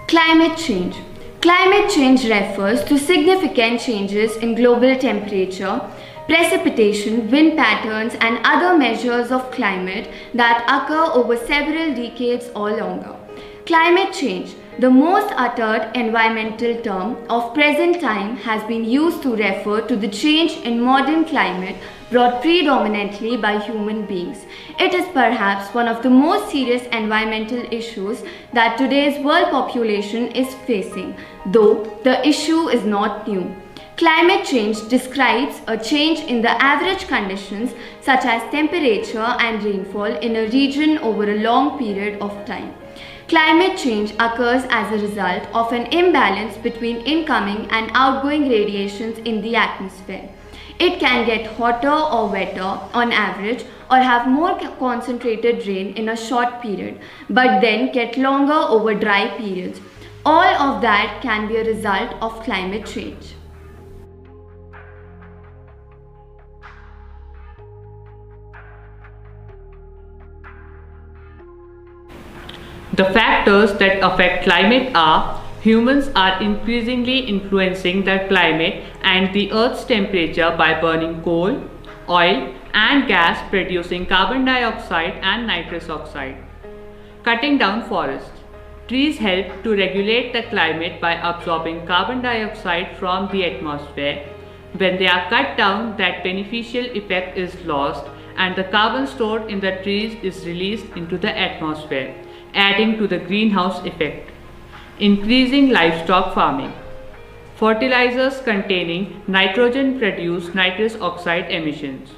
Climate change. Climate change refers to significant changes in global temperature, precipitation, wind patterns, and other measures of climate that occur over several decades or longer. Climate change, the most uttered environmental term of present time, has been used to refer to the change in modern climate brought predominantly by human beings. It is perhaps one of the most serious environmental issues that today's world population is facing, though the issue is not new. Climate change describes a change in the average conditions such as temperature and rainfall in a region over a long period of time. Climate change occurs as a result of an imbalance between incoming and outgoing radiations in the atmosphere. It can get hotter or wetter on average or have more concentrated rain in a short period, but then get longer over dry periods. All of that can be a result of climate change. The factors that affect climate are: humans are increasingly influencing the climate and the Earth's temperature by burning coal, oil, and gas, producing carbon dioxide and nitrous oxide. Cutting down forests. Trees help to regulate the climate by absorbing carbon dioxide from the atmosphere. When they are cut down, that beneficial effect is lost and the carbon stored in the trees is released into the atmosphere, adding to the greenhouse effect. Increasing livestock farming. Fertilizers containing nitrogen produce nitrous oxide emissions.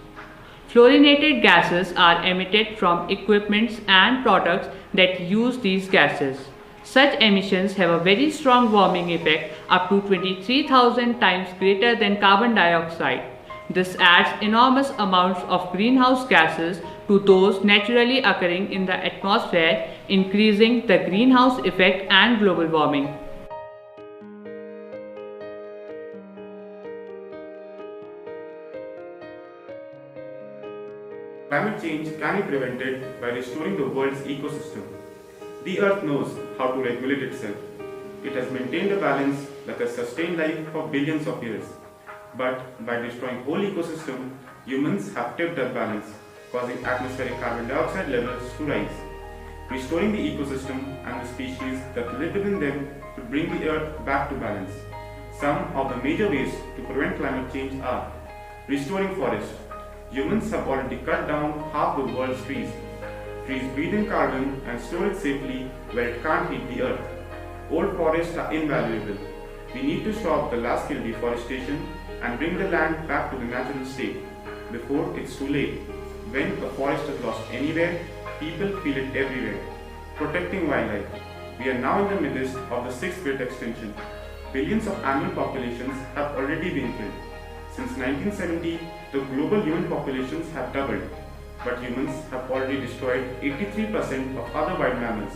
Fluorinated gases are emitted from equipments and products that use these gases. Such emissions have a very strong warming effect, up to 23,000 times greater than carbon dioxide. This adds enormous amounts of greenhouse gases to those naturally occurring in the atmosphere, increasing the greenhouse effect and global warming. Climate change can be prevented by restoring the world's ecosystem. The Earth knows how to regulate itself. It has maintained a balance that has sustained life for billions of years. But by destroying whole ecosystem, humans have tipped that balance, causing atmospheric carbon dioxide levels to rise. Restoring the ecosystem and the species that live within them could bring the Earth back to balance. Some of the major ways to prevent climate change are: restoring forests. Humans have already cut down half the world's trees. Trees breathe in carbon and store it safely where it can't hit the Earth. Old forests are invaluable. We need to stop the large-scale deforestation and bring the land back to the natural state before it's too late. When a forest is lost anywhere, people feel it everywhere. Protecting wildlife. We are now in the midst of the sixth great extinction. Billions of animal populations have already been killed. Since 1970, the global human populations have doubled, but humans have already destroyed 83% of other wild mammals.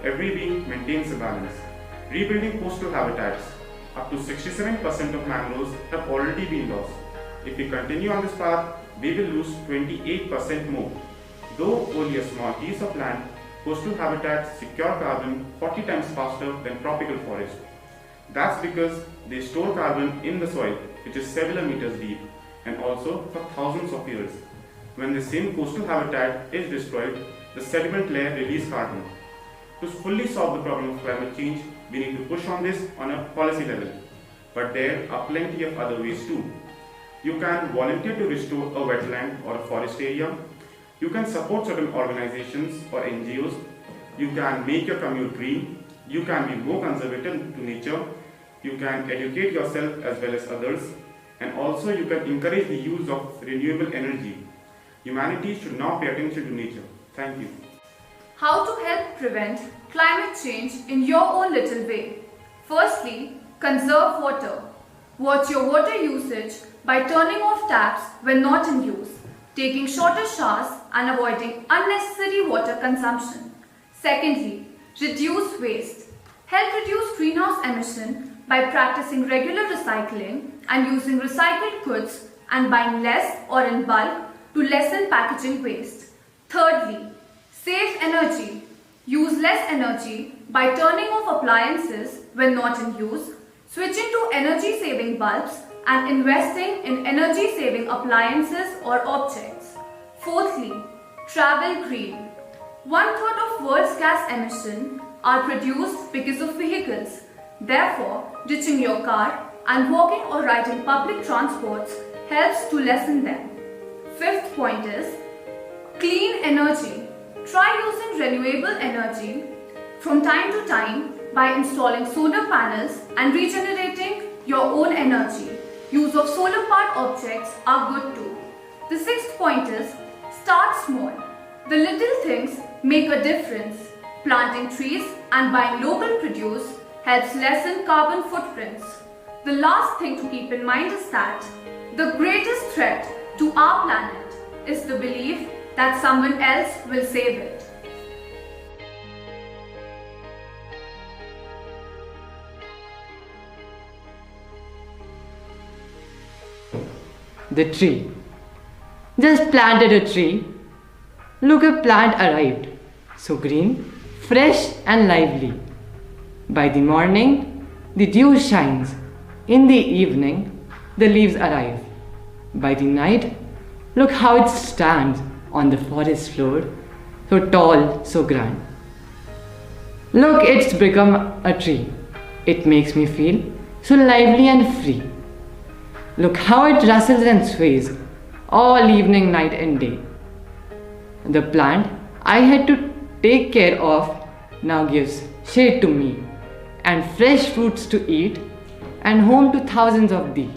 Every being maintains a balance. Rebuilding coastal habitats. Up to 67% of mangroves have already been lost. If we continue on this path, we will lose 28% more. Though only a small piece of land, coastal habitats secure carbon 40 times faster than tropical forests. That's because they store carbon in the soil, which is several meters deep, and also for thousands of years. When the same coastal habitat is destroyed, the sediment layer releases carbon. To fully solve the problem of climate change, we need to push on this on a policy level. But there are plenty of other ways too. You can volunteer to restore a wetland or a forest area. You can support certain organizations or NGOs. You can make your commute green. You can be more conservative to nature. You can educate yourself as well as others. And also you can encourage the use of renewable energy. Humanity should now pay attention to nature. Thank you. How to help prevent climate change in your own little way. Firstly, conserve water. Watch your water usage by turning off taps when not in use, taking shorter showers and avoiding unnecessary water consumption. Secondly, reduce waste. Help reduce greenhouse emission by practicing regular recycling and using recycled goods and buying less or in bulk to lessen packaging waste. Thirdly, save energy. Use less energy by turning off appliances when not in use, switching to energy-saving bulbs, and investing in energy-saving appliances or objects. Fourthly, travel green. One-third of world's gas emissions are produced because of vehicles. Therefore, ditching your car and walking or riding public transports helps to lessen them. Fifth point is clean energy. Try using renewable energy from time to time by installing solar panels and regenerating your own energy. Use of solar powered objects are good too. The sixth point is start small. The little things make a difference. Planting trees and buying local produce helps lessen carbon footprints. The last thing to keep in mind is that the greatest threat to our planet is the belief that someone else will save it. The tree. Just planted a tree. Look, a plant arrived. So green, fresh and lively. By the morning, the dew shines. In the evening, the leaves arrive. By the night, look how it stands on the forest floor, so tall, so grand. Look, it's become a tree. It makes me feel so lively and free. Look how it rustles and sways all evening, night and day. The plant I had to take care of now gives shade to me and fresh fruits to eat and home to thousands of thee.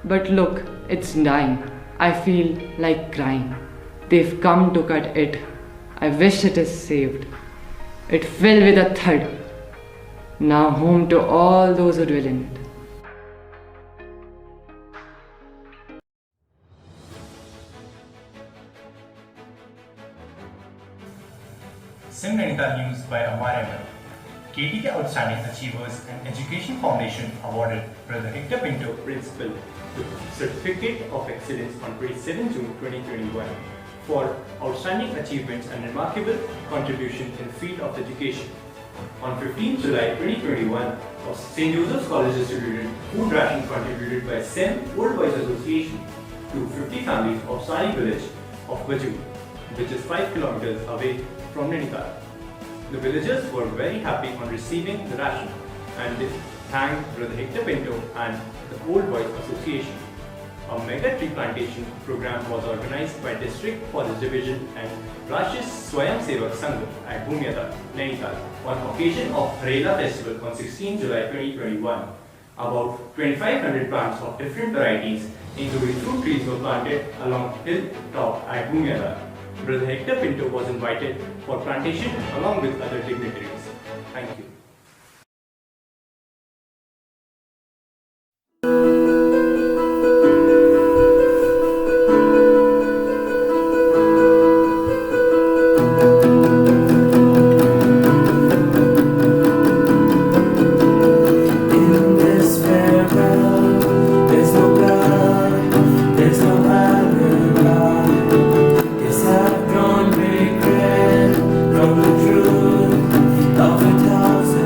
But look, it's dying. I feel like crying. They've come to cut it. I wish it is saved. It fell with a thud. Now home to all those who dwell in it. Sim NAINITAL News by Amar Ahmed. KTK Outstanding Achievers and Education Foundation awarded Brother Hector Pinto, Principal, the Certificate of Excellence on 27 June 2021 for outstanding achievements and remarkable contribution in the field of education. On 15 July 2021, St. Joseph's College distributed food ration contributed by SEM Old Boys Association to 50 families of Sari village of Baju, which is 5 kilometers away from Nainital. The villagers were very happy on receiving the ration and they thanked Brother Hector Pinto and the Old Boys Association. A mega tree plantation program was organized by District Forest Division and Rashtriya Swayam Sevak Sangh at Bhumyata, Nainital on occasion of Harela Festival on 16 July 2021. About 2,500 plants of different varieties, including fruit trees, were planted along hilltop at Bhumyata. Brother Hector Pinto was invited for plantation along with other dignitaries. Thank you. Of a thousand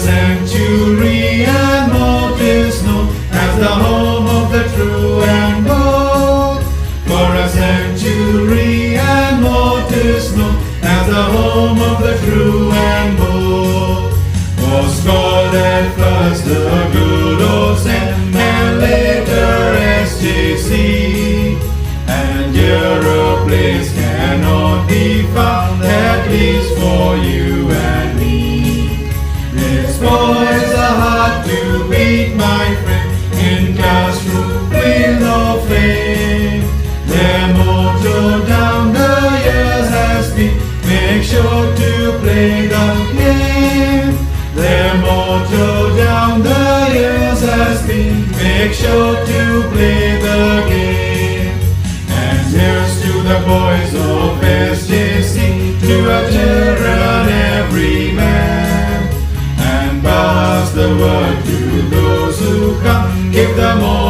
century and more 'tis known as the home of the true and bold. For a century and more 'tis known as the home of the true and bold. Was called at first the good old Sam and later SJC. And here a place cannot be found, at least for you and me. These boys are hard to beat, my friend, in classroom with no fame. Their motto down the years has been, make sure to play the game. Their motto down the years has been, make sure to play the game. And here's to the boys of SJC, to our children every man. And pass the word to those who come, give them all